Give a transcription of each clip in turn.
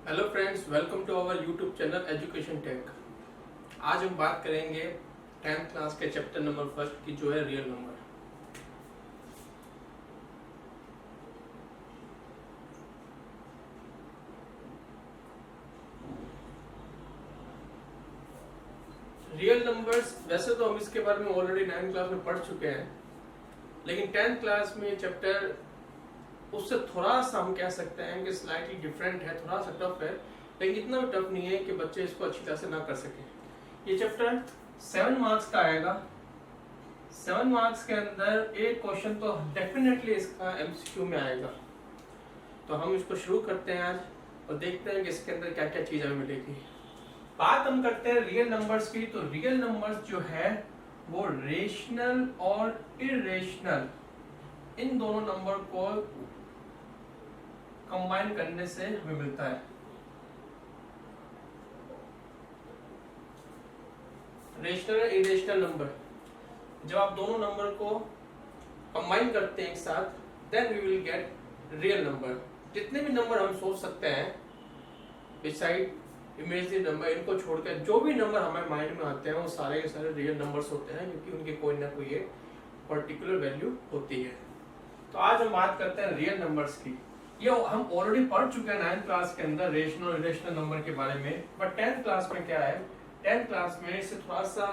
Hello friends, welcome to our YouTube channel Education Tech. आज हम बात करेंगे 10th क्लास के चैप्टर नंबर फर्स्ट की, जो है रियल नंबर। रियल नंबर्स, वैसे तो हम इसके बारे में ऑलरेडी 9th क्लास में पढ़ चुके हैं, लेकिन 10th क्लास में चैप्टर उससे थोड़ा सा हम कह सकते हैं कि स्लाइटली डिफरेंट है, थोड़ा सा टफ है, लेकिन इतना भी टफ नहीं है कि बच्चे इसको अच्छी तरह से ना कर सकें। ये चैप्टर 7 मार्क्स का आएगा। 7 मार्क्स के अंदर एक क्वेश्चन तो डेफिनेटली इसका एमसीक्यू में आएगा। तो हम इसको शुरू करते हैं आज और देखते हैं कि इसके अंदर क्या क्या चीज़ हमें मिलेगी। बात हम करते हैं रियल नंबर्स की। तो रियल नंबर्स जो है वो रेशनल और इरेशनल, इन दोनों नंबर को कंबाइन करने से हमें मिलता है। रेशनल और इरेशनल नंबर, जब आप दोनों नंबर को कंबाइन करते हैं एक साथ, then we will get real number. जितने भी नंबर हम सोच सकते हैं बिसाइड इमेजिनरी नंबर, इनको छोड़कर जो भी नंबर हमारे माइंड में आते हैं वो सारे के सारे रियल नंबर्स होते हैं, क्योंकि उनकी कोई ना कोई एक पर्टिकुलर वैल्यू होती है। तो आज हम बात करते हैं रियल नंबर्स की। ये हम ऑलरेडी पढ़ चुके हैं 9th क्लास के अंदर रेशनल और इरेशनल नंबर के बारे में, बट 10th क्लास में क्या है, 10th क्लास में इससे थोड़ा सा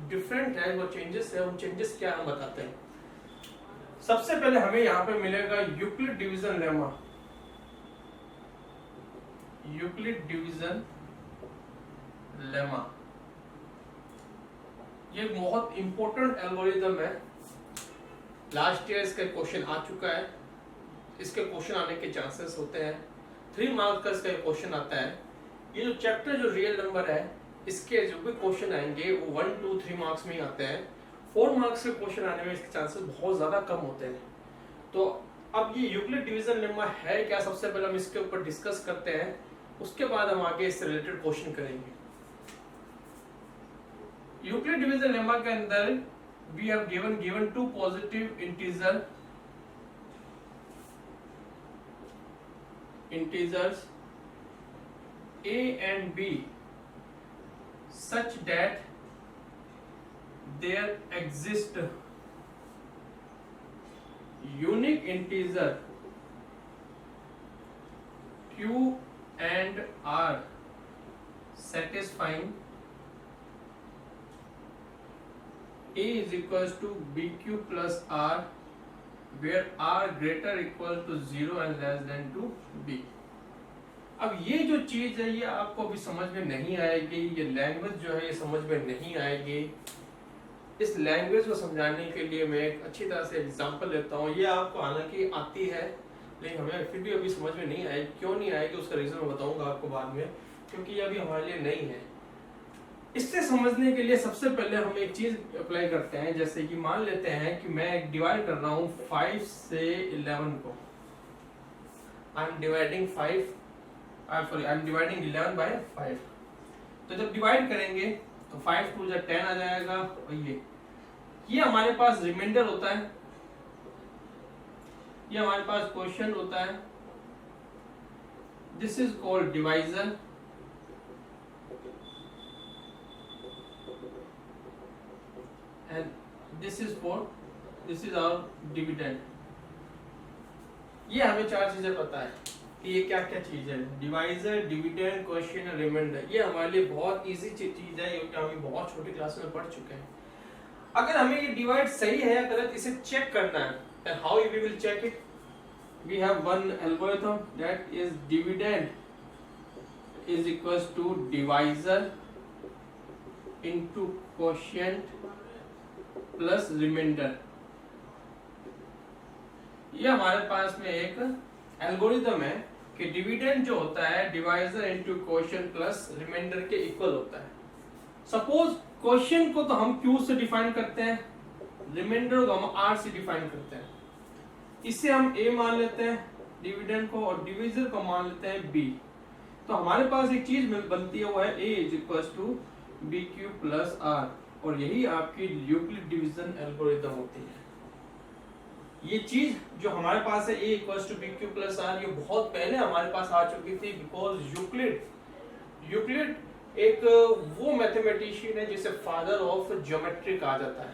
डिफरेंट है। वो चेंजेस है, उन चेंजेस क्या हम बताते हैं। सबसे पहले हमें यहाँ पे मिलेगा Euclid division lemma. Euclid division lemma ये एक बहुत इंपॉर्टेंट एल्गोरिथम है। लास्ट ईयर इसका क्वेश्चन आ चुका है, इसके क्वेश्चन आने के चांसेस होते हैं। 3 मार्क्स का इसका क्वेश्चन आता है। ये जो चैप्टर जो रियल नंबर है, इसके जो भी क्वेश्चन आएंगे वो 1, 2, 3 मार्क्स में ही आते हैं। 4 मार्क्स के क्वेश्चन आने में इसके चांसेस बहुत ज्यादा कम होते हैं। तो अब ये यूक्लिड डिवीजन लेमा है क्या, सबसे पहले हम इसके ऊपर डिस्कस करते हैं, उसके बाद हम आगे इससे रिलेटेड क्वेश्चन करेंगे। यूक्लिड डिवीजन लेमा के अंदर we have given 2 positive integers a and b such that there exist unique integer q and r satisfying a is equals to bq plus r where r greater equal to 0 and less than to b। अब ये जो चीज है ये आपको अभी समझ में नहीं आएगी, ये लैंग्वेज जो है ये समझ में नहीं आएगी। इस लैंग्वेज को समझाने के लिए मैं एक अच्छी तरह से एग्जांपल लेता हूँ। ये आपको हालांकि आती है, लेकिन हमें फिर भी अभी समझ में नहीं आएगी। क्यों नहीं आएगी उसका रीजन मैं बताऊंगा आपको बाद में, क्योंकि ये अभी हमारे लिए नहीं है। इससे समझने के लिए सबसे पहले हम एक चीज अप्लाई करते हैं, जैसे कि मान लेते हैं कि मैं डिवाइड कर रहा हूं 5 से 11 को। I am dividing 11 by 5। तो जब डिवाइड करेंगे तो 5 2 जा 10 आ जाएगा, और ये हमारे पास रिमाइंडर होता है, ये हमारे पास क्वेश्चन होता है। This is called divisor and this is our dividend। ये हमें 4 चीजें पता है कि ये क्या क्या चीज है। डिवाइजर, डिविडेंड, क्वेश्चन और रिमाइंडर, ये हमारे लिए बहुत इजी चीज है, क्योंकि हम बहुत छोटी क्लास में पढ़ चुके हैं। अगर हमें ये डिवाइड सही है या गलत इसे चेक करना है, then how we will check it? We have one algorithm, that is dividend is equals to divisor into quotient plus remainder. ये हमारे पास में एक एल्गोरिथम है कि डिविडेंड जो होता है divisor into quotient plus remainder के इक्वल होता है। सपोज क्वोशिएंट को तो हम q से डिफाइन करते हैं, रिमाइंडर को हम r से डिफाइन करते हैं। इसे हम a मान लेते हैं डिविडेंड को, और डिविजर को मान लेते हैं b। तो हमारे पास एक चीज बनती है, वो है a is equals to bq plus r, और यही आपकी यूक्लिड डिवीजन एल्गोरिथम होती है। ये चीज जो हमारे पास है a equals to B Q plus R, ये बहुत पहले हमारे पास आ चुकी थी, बिकॉज यूक्लिड एक वो मैथमेटिशियन है जिसे फादर ऑफ ज्योमेट्री कहा जाता है।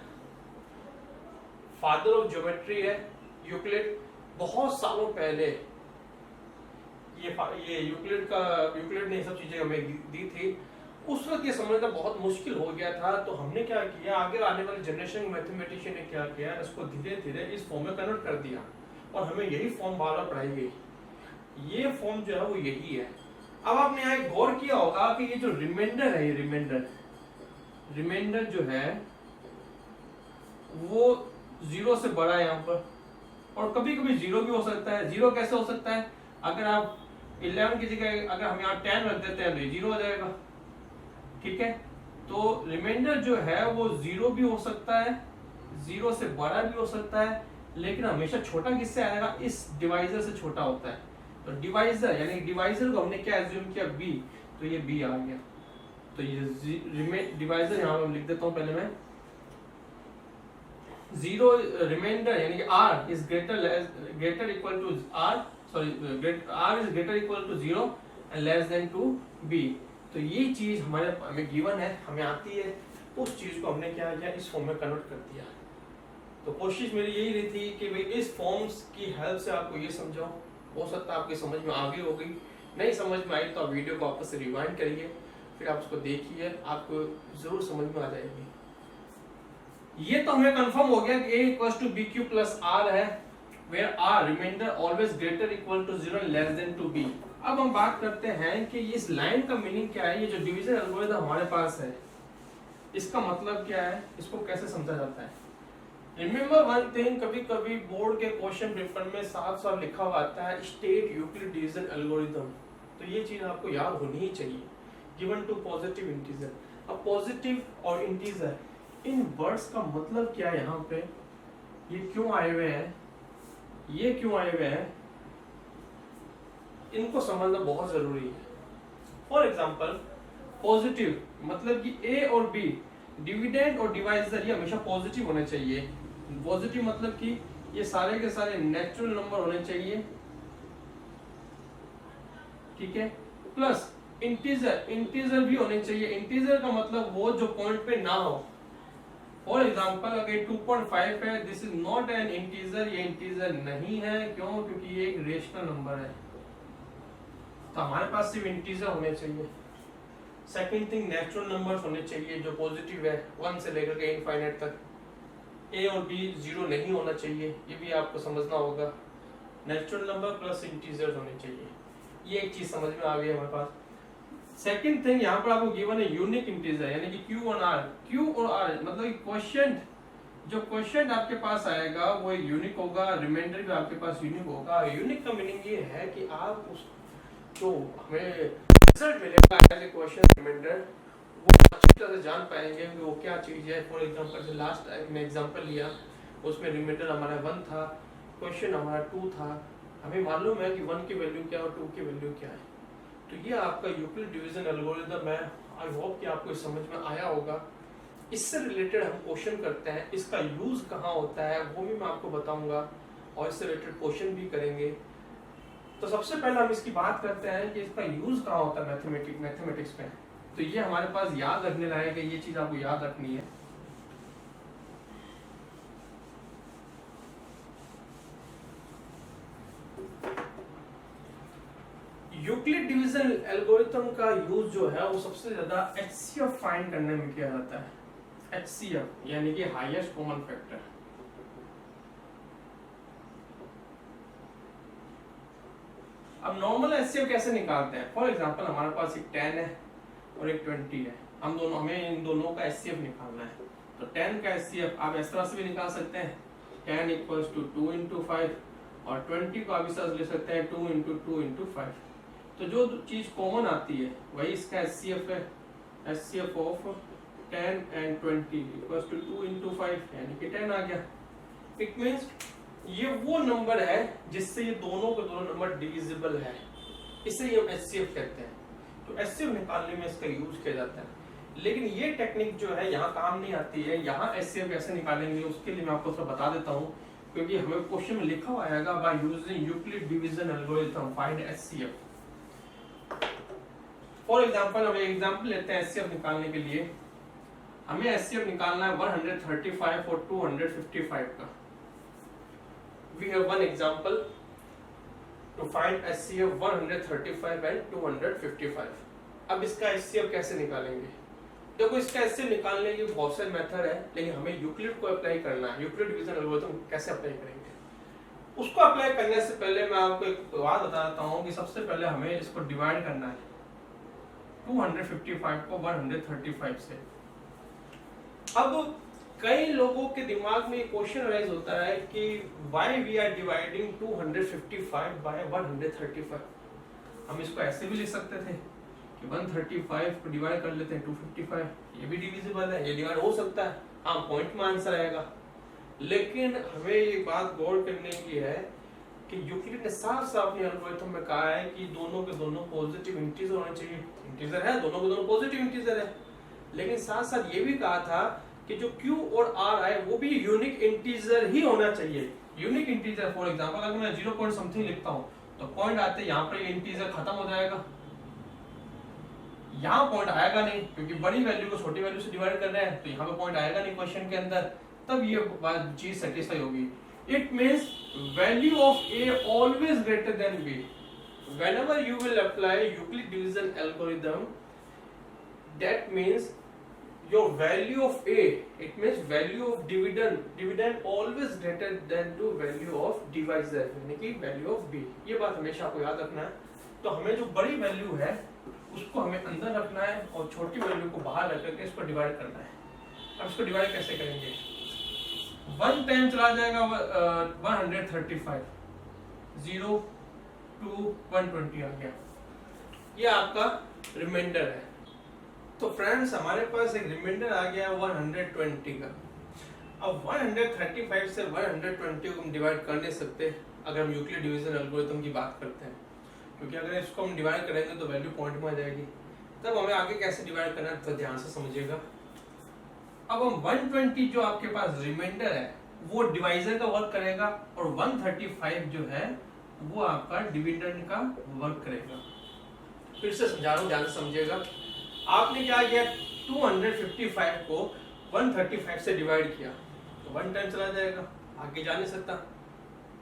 फादर ऑफ ज्योमेट्री है यूक्लिड। बहुत सालों पहले ये यूक्लिड ने सब चीजें हमें दी थी। उस वक्त ये समझना बहुत मुश्किल हो गया था, तो हमने क्या किया, आगे आने वाले जनरेशन के मैथमेटिशियन ने क्या किया, इसको धीरे धीरे इस फॉर्म में कन्वर्ट कर दिया और हमें यही फॉर्म बार बार पढ़ाई गई। ये फॉर्म जो है वो यही है। अब आपने यहाँ गौर किया होगा कि ये जो रिमाइंडर है, ये रिमाइंडर जो है वो 0 से बड़ा है यहाँ पर, और कभी कभी 0 भी हो सकता है। 0 कैसे हो सकता है, अगर आप 11 की जगह अगर हम यहाँ 10 रख देते हैं तो 0 हो जाएगा, ठीक है। तो रिमाइंडर जो है वो 0 भी हो सकता है, 0 से बड़ा भी हो सकता है, लेकिन हमेशा छोटा किससे आएगा, इस डिवाइजर से छोटा होता है। तो डिवाइजर यानी डिवाइजर को हमने क्या एज्यूम किया, b, तो ये b आ गया। तो ये डिवाइजर यहाँ मैं लिख देता हूँ पहले मैं, 0 रिमाइंडर यानी कि r is greater equal to r, sorry r is greater equal to 0 and less than to b। तो ये चीज हमें गिवन है, हमें आती है, उस चीज को हमने क्या किया, इस फॉर्म में कन्वर्ट कर दिया। तो कोशिश मेरी यही रही थी कि भाई इस फॉर्म्स की हेल्प से आपको ये समझाऊं। हो सकता है आपकी समझ में आ गई होगी, नहीं समझ में आई तो आप वीडियो को वापस से रिवाइंड करिए, फिर आप उसको देखिए, आपको जरूर समझ में आ जाएगी। ये तो हमें कंफर्म हो गया कि a equals to B Q plus R है, where r remainder always greater equal to 0 and less than to b। अब हम बात करते हैं कि इस लाइन का मीनिंग क्या है, ये जो डिवीजन एल्गोरिथम हमारे पास है इसका मतलब क्या है, इसको कैसे समझा जाता है। रिमेंबर वन थिंग, कभी कभी बोर्ड के क्वेश्चन पेपर में साफ साफ लिखा हुआ आता है स्टेट यूक्लिड डिवीजन एल्गोरिथम, तो ये चीज आपको याद होनी ही चाहिए। गिवन टू पॉजिटिव इंटीजर, अब पॉजिटिव और इंटीजर इन वर्ड्स का मतलब क्या है, यहाँ पे ये क्यों आए हुए हैं, ये क्यों आए हुए हैं, इनको समझना बहुत जरूरी है। फॉर एग्जाम्पल पॉजिटिव मतलब कि ए और बी, डिविडेंड और डिवाइजर, ये हमेशा पॉजिटिव होने चाहिए। पॉजिटिव मतलब कि ये सारे के सारे नेचुरल नंबर होने चाहिए, ठीक है। प्लस इंटीजर भी होने चाहिए। इंटीजर का मतलब वो जो पॉइंट पे ना हो। फॉर एग्जाम्पल अगर 2.5 है, this is not an integer, ये इंटीजर नहीं है, क्यों, क्योंकि ये एक रेशनल नंबर है। तो हमारे पास सिर्फ इंटीजर होने चाहिए। सेकंड थिंग, नेचुरल नंबर्स होने चाहिए जो पॉजिटिव है, 1 से लेकर के इनफाइनाइट तक। ए और बी 0 नहीं होना चाहिए, ये भी आपको समझना होगा। नेचुरल नंबर प्लस इंटीजर्स होने चाहिए, ये एक चीज समझ में आ गई हमारे पास। सेकंड थिंग, यहाँ पर आपको गिवन है यूनिक इंटीजर यानी कि क्यू और आर। क्यू और आर मतलब क्वेश्चन, जो क्वेश्चन आपके पास आएगा वो यूनिक होगा, रिमाइंडर भी आपके पास यूनिक होगा। यूनिक का मीनिंग ये है कि आप उस जो हमें रिजल्ट मिलेगा एज ए क्वेश्चन रिमाइंडर, वो अच्छी तरह से जान पाएंगे कि वो क्या चीज है। फॉर एग्जांपल से लास्ट टाइम में एग्जांपल लिया, उसमें रिमाइंडर हमारा 1 था, क्वेश्चन हमारा 2 था, हमें मालूम है कि 1 की वैल्यू क्या और 2 की वैल्यू क्या है। तो ये आपका यूक्लिड डिवीजन एल्गोरिथम है। आई होप कि आपको समझ में आया होगा। इससे रिलेटेड हम क्वेश्चन करते हैं, इसका यूज कहाँ होता है वो भी मैं आपको बताऊंगा, और इससे रिलेटेड क्वेश्चन भी करेंगे। तो सबसे पहले हम इसकी बात करते हैं कि इसका यूज कहाँ होता है मैथमेटिक्स में। तो ये हमारे पास याद रखने लायक है, ये चीज आपको याद रखनी है। यूक्लिड डिवीजन एल्गोरिथम का यूज जो है वो सबसे ज्यादा HCF फाइंड करने में किया जाता है। HCF यानी कि हाईएस्ट कॉमन फैक्टर। अब नॉर्मल HCF कैसे निकालते हैं। फॉर एग्जांपल हमारे पास एक 10 है और एक 20 है, हमें इन दोनों का HCF निकालना है। तो 10 का HCF आप इस तरह से भी निकाल सकते हैं, 10 इक्वल्स टू 2 into 5, और 20 को आप इस तरह से ले सकते हैं 2 into 2 into 5। तो जो चीज कॉमन आती है वही इसका HCF है। HCF of 10 and 20 equals to 2 into 5 यानी कि 10 आ गया। इट मींस ये वो नंबर है जिससे ये दोनों के दोनों नंबर डिविजिबल है, इसे हम HCF कहते हैं। तो HCF निकालने में इसका यूज किया जाता है। लेकिन ये टेक्निक जो है यहाँ काम नहीं आती है। यहाँ HCF कैसे निकालेंगे उसके लिए मैं आपको थोड़ा बता देता हूँ। क्योंकि हमें क्वेश्चन में लिखा हुआ आएगा by using Euclid division algorithm find HCF. For example हम एक एग्जांपल लेते हैं एचसीएफ निकालने के लिए। हमें एचसीएफ निकालना है 135 और 255 का। We have one example to find HCF 135 and 255। अब इसका एचसीएफ कैसे निकालेंगे? देखो इसका एचसीएफ निकालने की बहुत सारे मेथड है, लेकिन हमें यूक्लिड को अप्लाई करना है। यूक्लिड डिवीजन एल्गोरिथम कैसे अप्लाई करेंगे? उसको अप्लाई करने से पहले मैं आपको एक बात बताता हूँ कि सबसे पहले हमें इसको डिवाइड करना है 255 को 135 से। अब कई लोगों के दिमाग में क्वेश्चन राइज होता है कि why we are dividing 255 by 135। हम इसको ऐसे भी लिख सकते थे कि 135 को डिवाइड कर लेते हैं 255, ये भी डिविजिबल है, ये डिवाइड हो सकता है। हाँ, पॉइंट में आंसर आएगा। लेकिन हमें ये बात गौर करने की है कि यूक्लिड ने साफ साफ अपने एल्गोरिथम में कहा है कि दोनों के दोनों पॉजिटिव इंटीजर होने चाहिए। इंटीजर है, दोनों के दोनों पॉजिटिव इंटीजर है। लेकिन साथ साथ ये भी कहा था कि जो Q और R है वो भी यूनिक इंटीजर ही होना चाहिए। यूनिक इंटीजर फॉर एग्जांपल अगर मैं 0 पॉइंट समथिंग लिखता हूँ तो पॉइंट आते यहाँ पर ये इंटीजर खत्म हो जाएगा, यहाँ पॉइंट आएगा नहीं, क्योंकि बड़ी वैल्यू को छोटी वैल्यू से डिवाइड कर रहे हैं, तो यहाँ पे पॉइंट आएगा नहीं क्वेश्चन के अंदर। तब ये बात चीज सेटिस्फाई होगी। It means value of A always greater than B। whenever you will apply Euclid division algorithm, that means your value of A, it means value of dividend always greater than to value of divisor, यानी कि value of B। ये बात हमेशा आपको याद रखना है। तो हमें जो बड़ी वैल्यू है उसको हमें अंदर रखना है और छोटी वैल्यू को बाहर रख करके इसको डिवाइड करना है। अब इसको डिवाइड कैसे करेंगे? 1 टाइम चला जाएगा 135, 0 2 120 आ गया। ये आपका रिमाइंडर है। तो फ्रेंड्स हमारे पास एक रिमाइंडर आ गया 120 का। अब 135 से 120 को हम डिवाइड कर नहीं सकते अगर हम यूक्लिड डिवीजन एल्गोरिथम की बात करते हैं, क्योंकि अगर इसको हम डिवाइड करेंगे तो वैल्यू पॉइंट में आ जाएगी। तब हमें आगे कैसे डिवाइड करना है तो ध्यान से समझिएगा। अब हम 120 जो आपके पास रिमाइंडर है वो डिवाइजर का वर्क करेगा और 135 जो है वो आपका डिविडेंड का वर्क करेगा। फिर से समझा रहा हूं, ध्यान से समझिएगा। आपने क्या किया, 255 को 135 से डिवाइड किया तो 1 टाइम चला जाएगा, आगे जा नहीं सकता।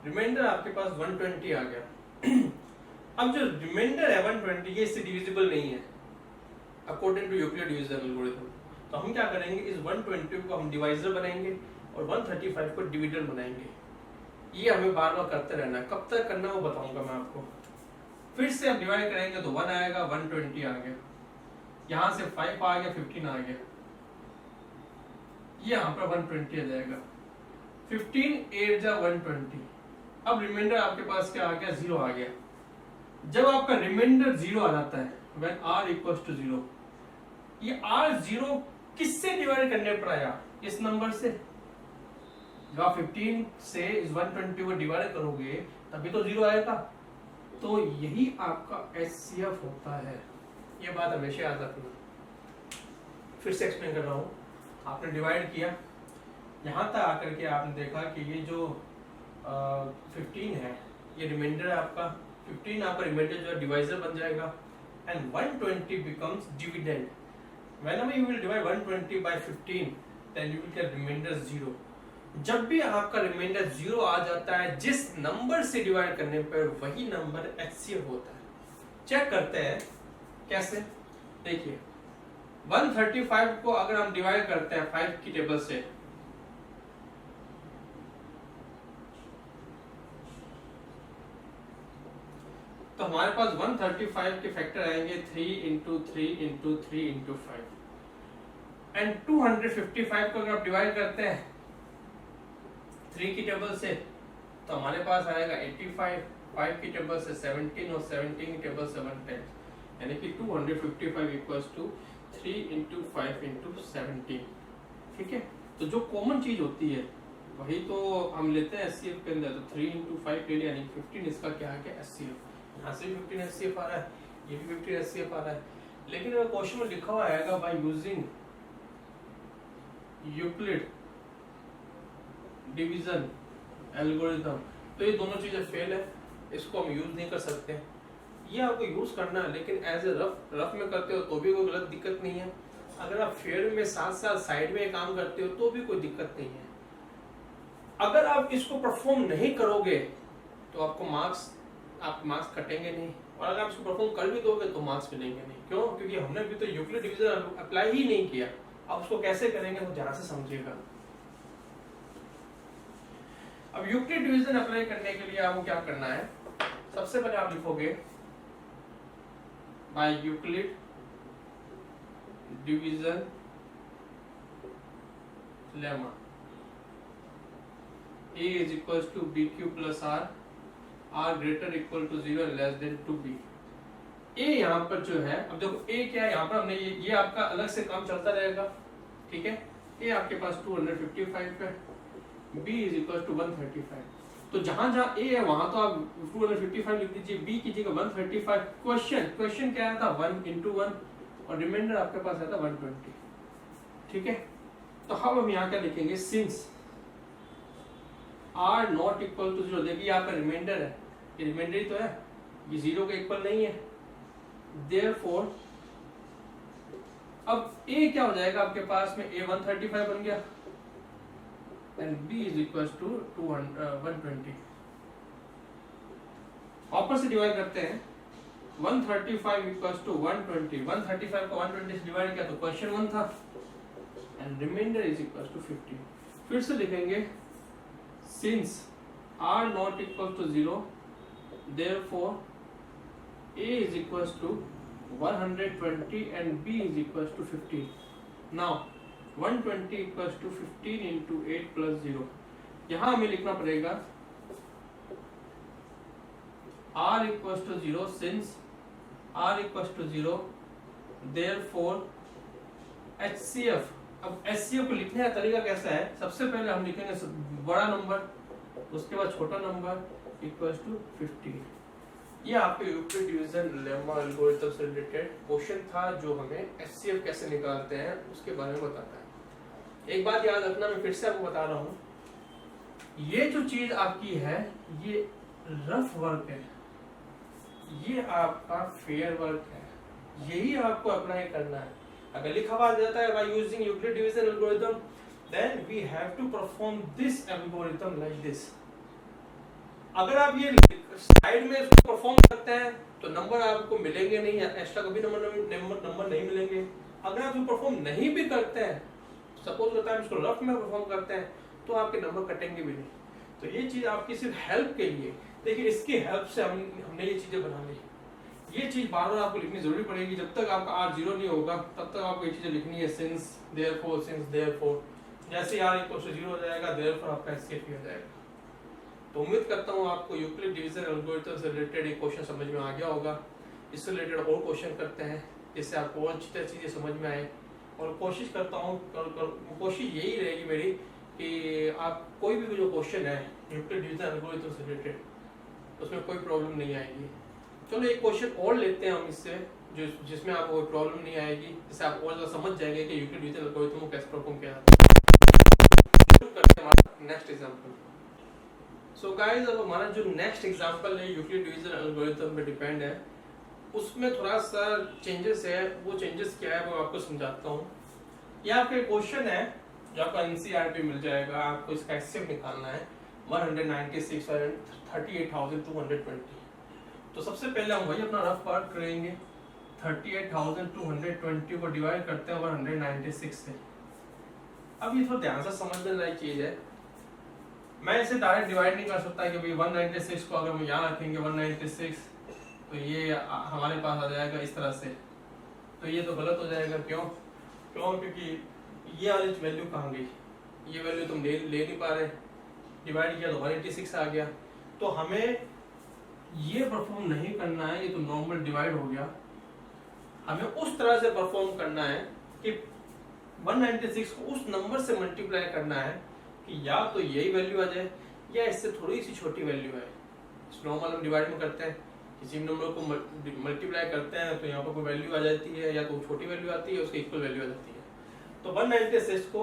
रिमाइंडर आपके पास 120 आ गया। अब जो रिमाइंडर है 120 ये इससे डिविजिबल नहीं है according to Euclid division algorithm. तो हम क्या करेंगे, इस 120 को हम डिवाइजर बनाएंगे और 135 को डिविडेंड बनाएंगे। ये हमें बार बार करते रहना है। कब तक करना है वो बताऊंगा मैं आपको। फिर से हम डिवाइड करेंगे तो 1 आएगा, 120 आ गया, यहाँ से 5 आ गया, 15 आ गया, ये यहाँ पर 120 आ जाएगा। 15 8 जा 120। अब रिमाइंडर आपके पास क्या आ गया, 0 आ गया। जब आपका रिमाइंडर 0 आ जाता है when r equals to 0, ये r0 किससे डिवाइड करने पर आया, इस नंबर से। जब आप 15 से इस 120 को डिवाइड करोगे तभी तो 0 आएगा। तो यही आपका HCF होता है। ये बात हमेशा याद रखना। फिर से एक्सप्लेन कर रहा हूँ। आपने डिवाइड किया, यहाँ तक आकर के आपने देखा कि ये जो 15 है ये रिमाइंडर है आपका। 15 आपका रिमाइंडर जो है डिवाइजर बन जाएगा and 120 becomes dividend. Whenever you will divide 120 by 15, then you will get remainder 0. जब भी आपका रिमाइंडर 0 आ जाता है जिस नंबर से डिवाइड करने पर वही नंबर HCF होता है। चेक करते हैं कैसे। देखिए 135 को अगर हम डिवाइड करते हैं 5 की टेबल से, तो हमारे पास 135 के फैक्टर आएंगे 3 into 3 into 3 into 5 एंड 255 को अगर आप डिवाइड करते हैं 3 की टेबल से तो हमारे पास आएगा 85, 5 की टेबल से 17 और 17 की टेबल से 110, यानी कि 255 इक्वल्स टू 3 into 5 into 17। ठीक है, तो जो कॉमन चीज होती है वही तो हम लेते हैं HCF के अंदर। तो 3 into 5 ले लिया, यानी 15 इसका क्या है HCF। यहाँ से 15 HCF आ रहा है, ये भी 15 HCF आ रहा है। लेकिन अगर क्वेश्चन में लिखा हुआ आएगा by using Euclid division algorithm, तो ये दोनों चीज़ें फेल है, इसको हम यूज़ नहीं कर सकते। ये आपको यूज़ करना है, लेकिन एज ए रफ में करते हो तो भी कोई गलत दिक्कत नहीं है। अगर आप फेयर में साथ साथ साइड में काम करते हो तो भी कोई दिक्कत नहीं है। अगर आप इसको परफॉर्म नहीं करोगे तो आपको मार्क्स कटेंगे नहीं, और अगर आप इसको परफॉर्म कर भी दोगे तो मार्क्स मिलेंगे नहीं। क्यों? क्योंकि हमने अभी तो यूक्लिड डिवीजन अप्लाई ही नहीं किया। आप उसको कैसे करेंगे वो ध्यान से समझिएगा। अब यूक्लिड डिवीजन अप्लाई करने के लिए आपको क्या करना है, सबसे पहले आप लिखोगे by Euclid division lemma a is equals to bq plus r greater equal to 0 and less than 2b। a यहाँ पर जो है, अब देखो a क्या है, यहाँ पर हमने ये आपका अलग से काम चलता रहेगा, ठीक है। a आपके पास 255 है, b is equals to 135। तो जहां जहां a है वहां तो आप 255 लिख दीजिए, b कीजिएगा 135। क्वेश्चन क्या आया था 1 into 1 और रिमाइंडर आपके पास आया था 120, ठीक है। तो हम यहाँ क्या लिखेंगे, since R not equal to 0, देखिए यहाँ पर रिमाइंडर है, ये रिमाइंडर ही तो है, ये 0 के इक्वल नहीं है। देयरफॉर अब a क्या हो जाएगा आपके पास में, a 135 बन गया and b is equal to 120। वापस से डिवाइड करते हैं, 135 इक्वल टू 120, 135 को 120 से डिवाइड किया तो क्वेश्चन 1 था and remainder is equal to 50। फिर से लिखेंगे since r not equal to 0 therefore a is equals to 120 and b is equals to 15। now 120 equals to 15 into 8 plus 0, यहाँ हमें लिखना पड़ेगा r equals to 0 since r equals to 0 therefore HCF। अब HCF को लिखने का तरीका कैसा है, सबसे पहले हम लिखेंगे बड़ा नंबर, उसके बाद छोटा नंबर इक्वल्स टू 50। ये आपके यूक्लिड डिवीजन लेमा एल्गोरिथम से रिलेटेड क्वेश्चन था जो हमें HCF कैसे निकालते हैं उसके बारे में बताता है। एक बात याद रखना, मैं फिर से आपको बता रहा हूँ, ये जो चीज आपकी है ये रफ वर्क है, ये आपका फेयर वर्क है, यही आपको अप्लाई करना है। अगर लिखा हुआ जाता है by using Euclid division algorithm then we have to perform this algorithm like this। अगर आप ये साइड में इसको परफॉर्म करते हैं तो नंबर आपको मिलेंगे नहीं, एक्स्ट्रा कभी नंबर नहीं मिलेंगे। अगर आप परफॉर्म नहीं भी करते हैं, सपोज करता है इसको रफ में परफॉर्म करते हैं, तो आपके नंबर कटेंगे भी नहीं। तो ये चीज आपकी सिर्फ हेल्प के लिए, देखिए इसकी हेल्प से हमने ये चीजें बना ली। ये चीज बार बार आपको लिखनी जरूरी पड़ेगी, जब तक आपका r 0 नहीं होगा तब तक आपको ये चीजें लिखनी है, सिंस देयरफॉर। जैसे r इक्वल टू 0 हो जाएगा देयरफॉर आपका HCF हो जाएगा। तो उम्मीद करता हूँ आपको यूक्लिड डिवीजन एल्गोरिथम से रिलेटेड एक क्वेश्चन समझ में आ गया होगा। इससे रिलेटेड और क्वेश्चन करते हैं जिससे आपको और अच्छी तरह चीजें समझ में आए, और कोशिश करता हूँ कोशिश यही रहेगी मेरी कि आप कोई भी जो क्वेश्चन है यूक्लिड डिवीजन एल्गोरिथम से रिलेटेड उसमें कोई प्रॉब्लम नहीं आएगी। चलो एक क्वेश्चन और लेते हैं हम इससे जिसमें आपको कोई प्रॉब्लम नहीं आएगी, जिससे आप और ज़्यादा समझ जाएंगे कि यूक्लिड डिवीजन एल्गोरिथम को कैसे परफॉर्म किया जाता है। Next example. सो गाइस, अब हमारा जो नेक्स्ट एग्जांपल है यूक्लिड डिवीजन एल्गोरिथम पे डिपेंड है, उसमें थोड़ा सा चेंजेस है। वो चेंजेस क्या है वो आपको समझाता हूँ। ये आपका क्वेश्चन है जो आपको NCERT मिल जाएगा, आपको इसका HCF निकालना है 196 और 38,220। तो सबसे पहले हम वही अपना रफ पार्ट करेंगे, 38,220 को डिवाइड करते हैं 196 से। अब ये थोड़ा ध्यान से समझने लायक चीज है, मैं इसे डायरेक्ट डिवाइड नहीं कर सकता कि भाई 196 को अगर हम यहाँ रखेंगे 196 तो ये हमारे पास आ जाएगा इस तरह से, तो ये तो गलत हो जाएगा। क्यों? क्योंकि ये वाली वैल्यू कहाँ गई, ये वैल्यू तुम ले नहीं पा रहे, डिवाइड किया तो 186 आ गया। तो हमें ये परफॉर्म नहीं करना है, ये तो नॉर्मल डिवाइड हो गया। हमें उस तरह से परफॉर्म करना है कि 196 को उस नंबर से मल्टीप्लाई करना है कि या तो यही वैल्यू आ जाए या इससे थोड़ी सी छोटी वैल्यू आए। इस नॉर्मल हम डिवाइड में करते हैं, किसी नंबर को मल्टीप्लाई करते हैं तो यहाँ पर कोई वैल्यू आ जाती है, या तो छोटी वैल्यू आती है उसकी इक्वल वैल्यू आ जाती है। तो 196 को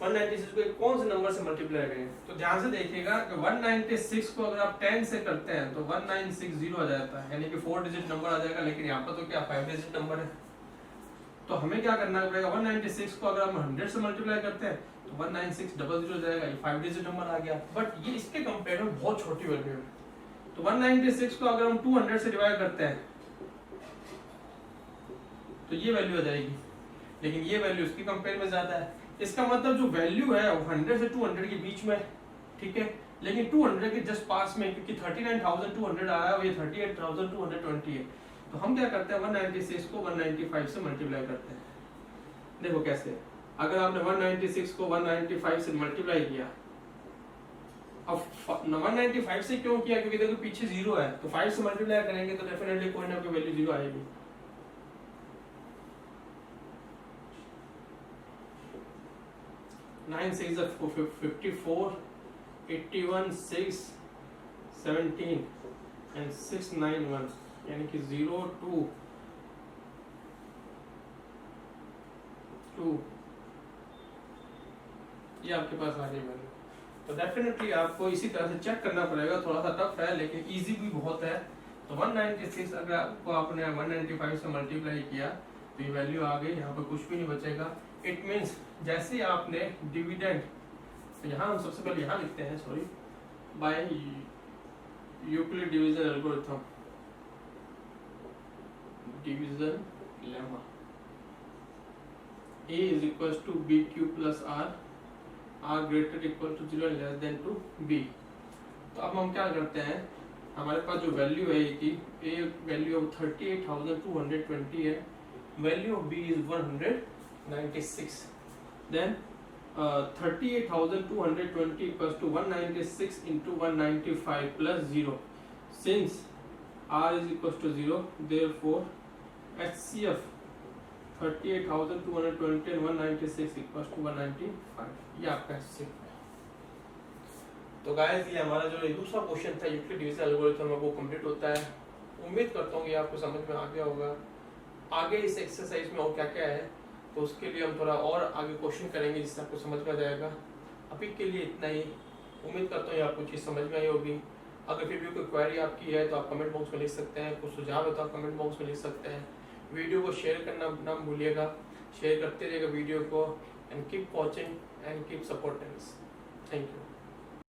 196 को कौन से नंबर से मल्टीप्लाई करें? तो ध्यान से देखिएगा कि 196 को अगर आप 10 से करते हैं तो 1960 आ जाता है, यानी कि 4 डिजिट नंबर आ जाएगा, लेकिन यहाँ पर तो क्या 5 डिजिट नंबर है। तो हमें क्या करना पड़ेगा, 196 को अगर हम 100 से मल्टीप्लाई करते हैं तो 19600 हो जाएगा, ये 5 डिजिट नंबर आ गया। बट ये इसके कंपेयर में बहुत छोटी वैल्यू है। तो 196 को अगर हम 200 से डिवाइड करते हैं तो ये वैल्यू आ जाएगी, लेकिन ये वैल्यू इसके कंपेयर में ज्यादा है। इसका मतलब जो वैल्यू है वो 100 से 200 के बीच में, ठीक है, लेकिन 200 के जस्ट पास में, क्योंकि 39,200 आया और ये 38,220 है। तो हम क्या करते हैं, 196 को 195 से मल्टीप्लाई करते हैं। देखो कैसे, अगर आपने 196 को 195 से मल्टीप्लाई किया, अब 195 से क्यों किया, क्योंकि देखो पीछे 0 है, तो 5 से मल्टीप्लाई करेंगे तो डेफिनेटली कोई ना कोई वैल्यू 0 आएगी। 9 6 54, 81, 6, 17 and 6 9 1, यानी कि 0 2 2, ये आपके पास आ गई वैल्यू। तो डेफिनेटली आपको इसी तरह से चेक करना पड़ेगा, थोड़ा सा टफ है लेकिन इजी भी बहुत है। तो 196 अगर आपको आपने 195 से मल्टीप्लाई किया तो ये वैल्यू आ गई, यहाँ पर कुछ भी नहीं बचेगा। इट मीन्स जैसे आपने डिविडेंड, तो यहाँ हम सबसे पहले यहाँ लिखते हैं, sorry, by Euclid division algorithm, division lemma, a is equals to bq plus r greater equal to 0 less than to b। तो अब हम क्या करते हैं, हमारे पास जो वैल्यू है कि a वैल्यू ऑफ 38,220 है, value of b is 196, then 38,220 equals to 196 into 195 plus 0, since r is equals to 0, therefore HCF 38,220 and 196 equals to 195, ये आपका HCF है। तो गाइस ये हमारा जो दूसरा क्वेश्चन था यूक्लिड डिवीजन एल्गोरिथम वो कंप्लीट होता है। उम्मीद करता हूँ कि आपको समझ में आ गया होगा। आगे इस एक्सरसाइज में और क्या क्या है तो उसके लिए हम थोड़ा और आगे क्वेश्चन करेंगे जिससे आपको समझ में आ जाएगा। अभी के लिए इतना ही, उम्मीद करता हूँ आपको चीज़ समझ में आई होगी। अगर फिर भी कोई क्वेरी आपकी है तो आप कमेंट बॉक्स में लिख सकते हैं, कुछ सुझाव है तो आप कमेंट बॉक्स में लिख सकते हैं। वीडियो को शेयर करना ना भूलिएगा, शेयर करते रहिएगा वीडियो को, and keep watching and keep supporting. Thank you.